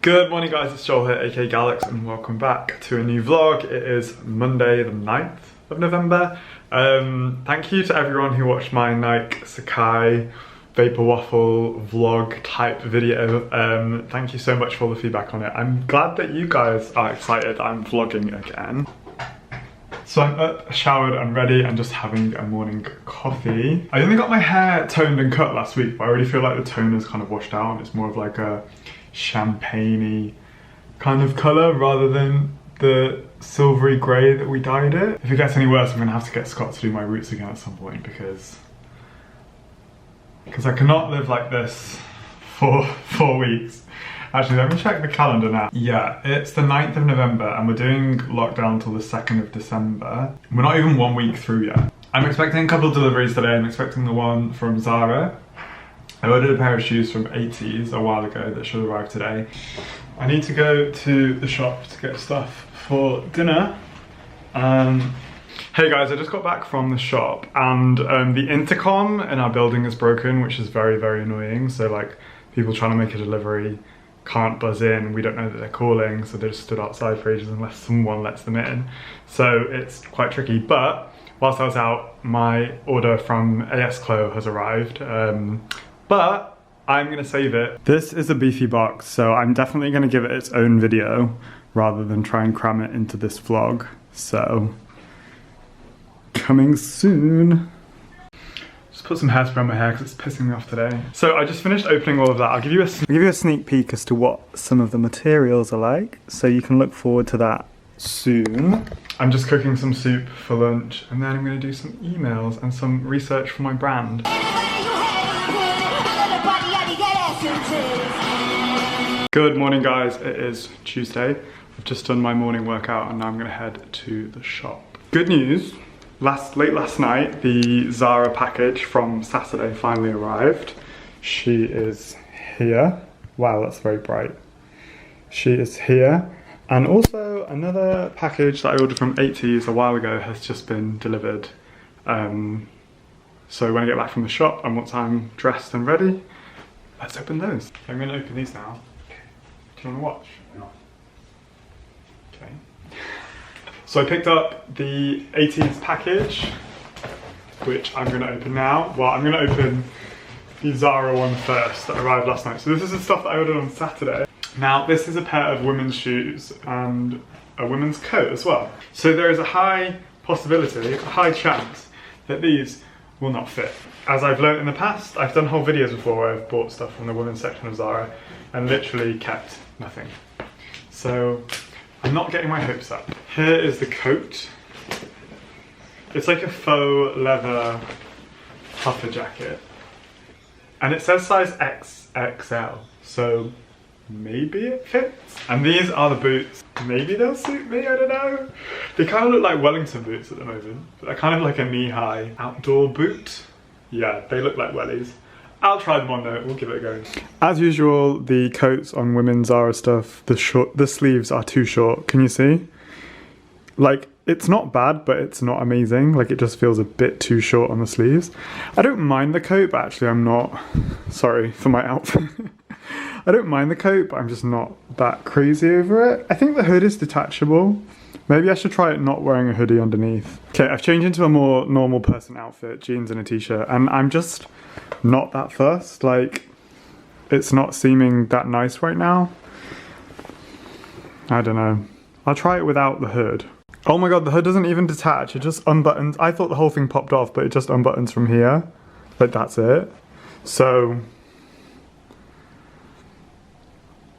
Good morning guys, it's Joel here, aka Gallucks, and welcome back to a new vlog. It is Monday the 9th of November. Thank you to everyone who watched my Nike Sakai Vapor Waffle vlog type video. Thank you so much for all the feedback on it. I'm glad that you guys are excited I'm vlogging again. So I'm up, showered and ready and just having a morning coffee. I only got my hair toned and cut last week, but I already feel like the tone is kind of washed out and it's more of like a champagne-y kind of colour rather than the silvery grey that we dyed it. If it gets any worse, I'm gonna have to get Scott to do my roots again at some point because I cannot live like this for 4 weeks. Actually, let me check the calendar now. Yeah, it's the 9th of November and we're doing lockdown till the 2nd of December. We're not even 1 week through yet. I'm expecting a couple of deliveries today. I'm expecting the one from ZARA. I ordered a pair of shoes from EYTYS a while ago that should arrive today. I need to go to the shop to get stuff for dinner. Hey guys, I just got back from the shop and the intercom in our building is broken, which is very, very annoying. So like people trying to make a delivery can't buzz in, we don't know that they're calling, so they just stood outside for ages unless someone lets them in. So it's quite tricky, but whilst I was out, my order from AS Clo has arrived. But I'm gonna save it. This is a beefy box, so I'm definitely gonna give it its own video rather than try and cram it into this vlog. So, coming soon. Just put some hairspray on my hair because it's pissing me off today. So I just finished opening all of that. I'll give you a sneak peek as to what some of the materials are like, so you can look forward to that soon. I'm just cooking some soup for lunch, and then I'm gonna do some emails and some research for my brand. Good morning guys, it is Tuesday. I've just done my morning workout and now I'm gonna head to the shop. Good news, late last night the ZARA package from Saturday finally arrived. She is here. Wow, that's very bright. She is here. And also another package that I ordered from EYTYS a while ago has just been delivered. So when I get back from the shop and once I'm dressed and ready, let's open those. I'm gonna open these now. Do you wanna watch? No. Okay. So I picked up the EYTYS package, which I'm gonna open now. Well, I'm gonna open the ZARA one first that arrived last night. So this is the stuff that I ordered on Saturday. Now, this is a pair of women's shoes and a women's coat as well. So there is a high possibility, a high chance that these will not fit. As I've learned in the past, I've done whole videos before where I've bought stuff from the women's section of ZARA and literally kept nothing. So I'm not getting my hopes up. Here is the coat. It's like a faux leather puffer jacket. And it says size XXL, so maybe it fits. And these are the boots. Maybe they'll suit me, I don't know. They kind of look like Wellington boots at the moment, but they're kind of like a knee-high outdoor boot. Yeah, they look like wellies. I'll try them on though, we'll give it a go. As usual, the coats on women's ZARA stuff, the sleeves are too short. Can you see? Like, it's not bad, but it's not amazing. Like, it just feels a bit too short on the sleeves. I don't mind the coat, but actually I'm not, sorry for my outfit. I don't mind the coat, but I'm just not that crazy over it. I think the hood is detachable. Maybe I should try it not wearing a hoodie underneath. Okay, I've changed into a more normal person outfit, jeans and a t-shirt, and I'm just not that fussed. Like, it's not seeming that nice right now. I don't know. I'll try it without the hood. Oh my god, the hood doesn't even detach, it just unbuttons. I thought the whole thing popped off, but it just unbuttons from here. Like, that's it. So,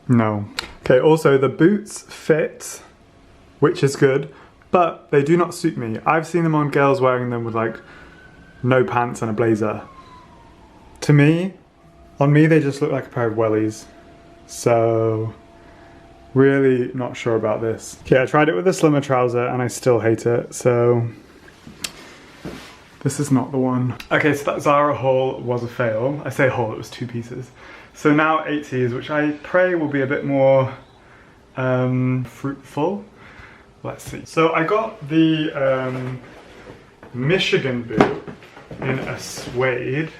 no. Okay, also the boots fit, which is good, but they do not suit me. I've seen them on girls wearing them with like no pants and a blazer. To me, on me they just look like a pair of wellies. So, really not sure about this. Okay, I tried it with a slimmer trouser and I still hate it, so this is not the one. Okay, so that ZARA haul was a fail. I say haul, it was 2 pieces. So now EYTYS, which I pray will be a bit more fruitful. Let's see. So I got the Michigan boot in a suede.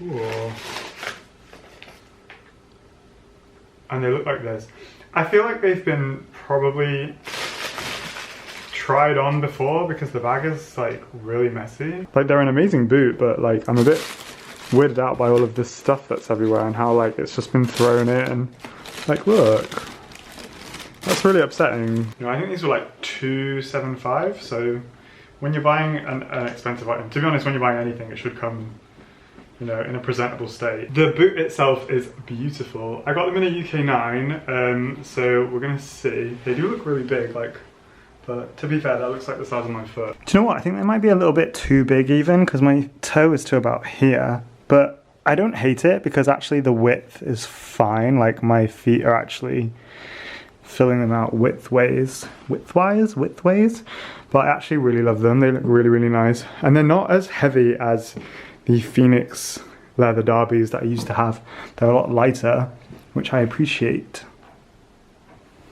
Ooh. and they look like this. I feel like they've been probably tried on before because the bag is like really messy. Like they're an amazing boot, but like I'm a bit weirded out by all of this stuff that's everywhere and how like it's just been thrown in. Like look, that's really upsetting. You know, I think these were like $275, so when you're buying an expensive item, to be honest, when you're buying anything, it should come, you know, in a presentable state. The boot itself is beautiful. I got them in a UK 9, so we're gonna see. They do look really big, like, but to be fair, that looks like the size of my foot. Do you know what? I think they might be a little bit too big even, because my toe is to about here, but I don't hate it because actually the width is fine. Like my feet are actually filling them out widthwise, but I actually really love them. They look really, really nice. And they're not as heavy as the Phoenix leather derbies that I used to have. They're a lot lighter, which I appreciate.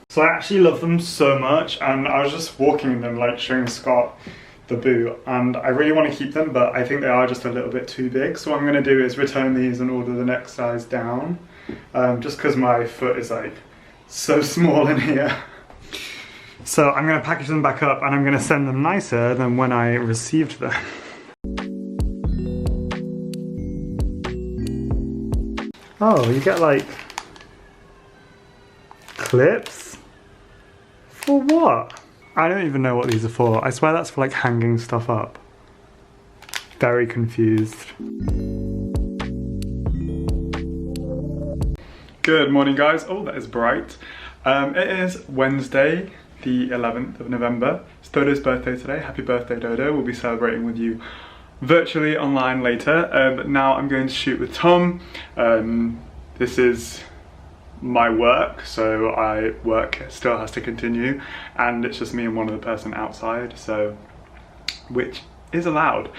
So I actually love them so much, and I was just walking in them, like showing Scott the boot, and I really want to keep them, but I think they are just a little bit too big. So what I'm going to do is return these and order the next size down, just because my foot is like so small in here. So I'm going to package them back up and I'm going to send them nicer than when I received them. Oh, you get like clips? For what? I don't even know what these are for. I swear that's for like hanging stuff up. Very confused. Good morning guys. Oh, that is bright. It is Wednesday, the 11th of November. It's Dodo's birthday today. Happy birthday, Dodo. We'll be celebrating with you virtually online later. But now I'm going to shoot with Tom. This is my work, so work still has to continue, and it's just me and one other person outside, so which is allowed.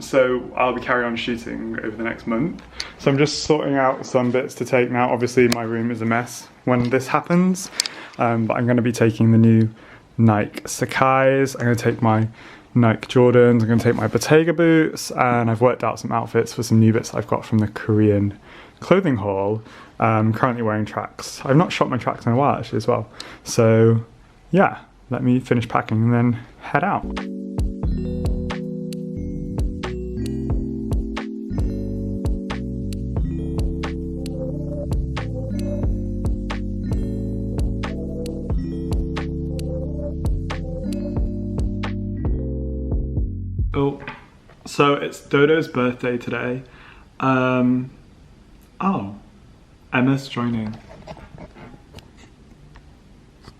So I'll be carrying on shooting over the next month. So I'm just sorting out some bits to take now. Obviously my room is a mess when this happens, but I'm going to be taking the new Nike Sakai's, I'm going to take my Nike Jordans, I'm going to take my Bottega boots, and I've worked out some outfits for some new bits I've got from the Korean clothing haul. I'm currently wearing tracks. I've not shot my tracks in a while actually as well. So yeah, let me finish packing and then head out. Oh, so it's Dodo's birthday today. Oh, Emma's joining.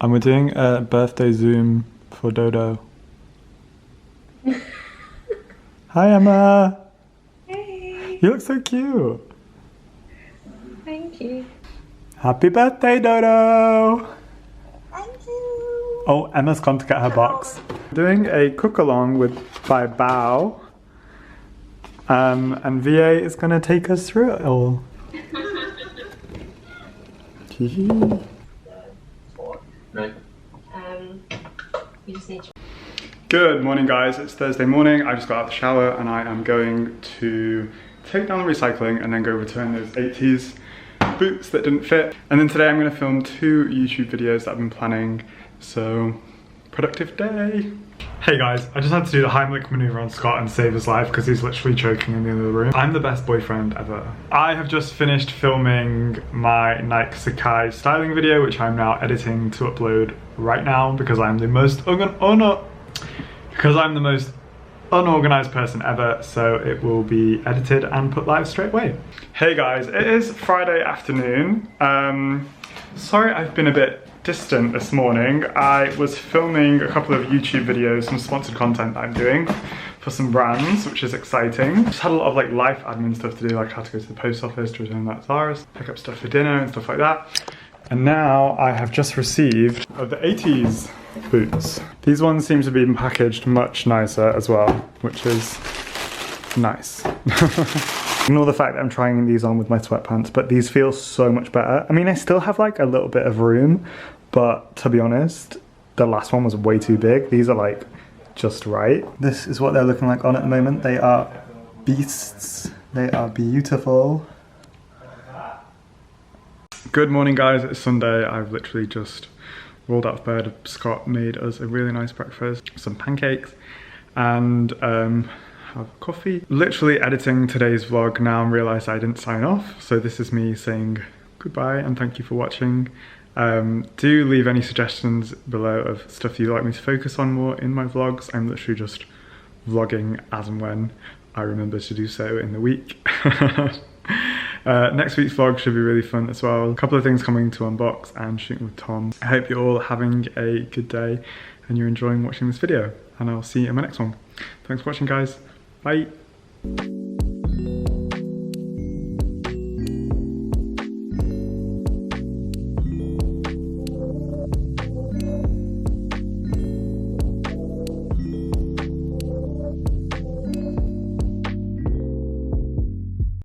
And we're doing a birthday Zoom for Dodo. Hi Emma! Hey! You look so cute! Thank you. Happy birthday, Dodo! Thank you! Oh, Emma's gone to get her box. Doing a cook-along by Bao. And VA is gonna take us through it all. No. You just need to... Good morning guys, it's Thursday morning. I just got out of the shower and I am going to take down the recycling and then go return those 80s boots that didn't fit. And then today I'm going to film 2 YouTube videos that I've been planning, so productive day. Hey guys, I just had to do the Heimlich maneuver on Scott and save his life because he's literally choking in the other room. I'm the best boyfriend ever. I have just finished filming my Nike Sakai styling video, which I'm now editing to upload right now because I'm the most unorganized person ever, so it will be edited and put live straight away. Hey guys, it is Friday afternoon. Sorry I've been a bit distant this morning. I was filming a couple of YouTube videos, some sponsored content that I'm doing for some brands, which is exciting. Just had a lot of like life admin stuff to do, like I had to go to the post office to return that ZARA, pick up stuff for dinner and stuff like that. And now I have just received the 80s boots. These ones seem to be packaged much nicer as well, which is nice. Ignore the fact that I'm trying these on with my sweatpants, but these feel so much better. I mean, I still have like a little bit of room, but to be honest, the last one was way too big. These are like just right. This is what they're looking like on at the moment. They are beasts. They are beautiful. Good morning guys, it's Sunday. I've literally just rolled out of bed. Scott made us a really nice breakfast, some pancakes and have coffee. Literally editing today's vlog now and realised I didn't sign off. So this is me saying goodbye and thank you for watching. Do leave any suggestions below of stuff you'd like me to focus on more in my vlogs. I'm literally just vlogging as and when I remember to do so in the week. Next week's vlog should be really fun as well. A couple of things coming to unbox and shooting with Tom. I hope you're all having a good day and you're enjoying watching this video, and I'll see you in my next one. Thanks for watching guys, bye.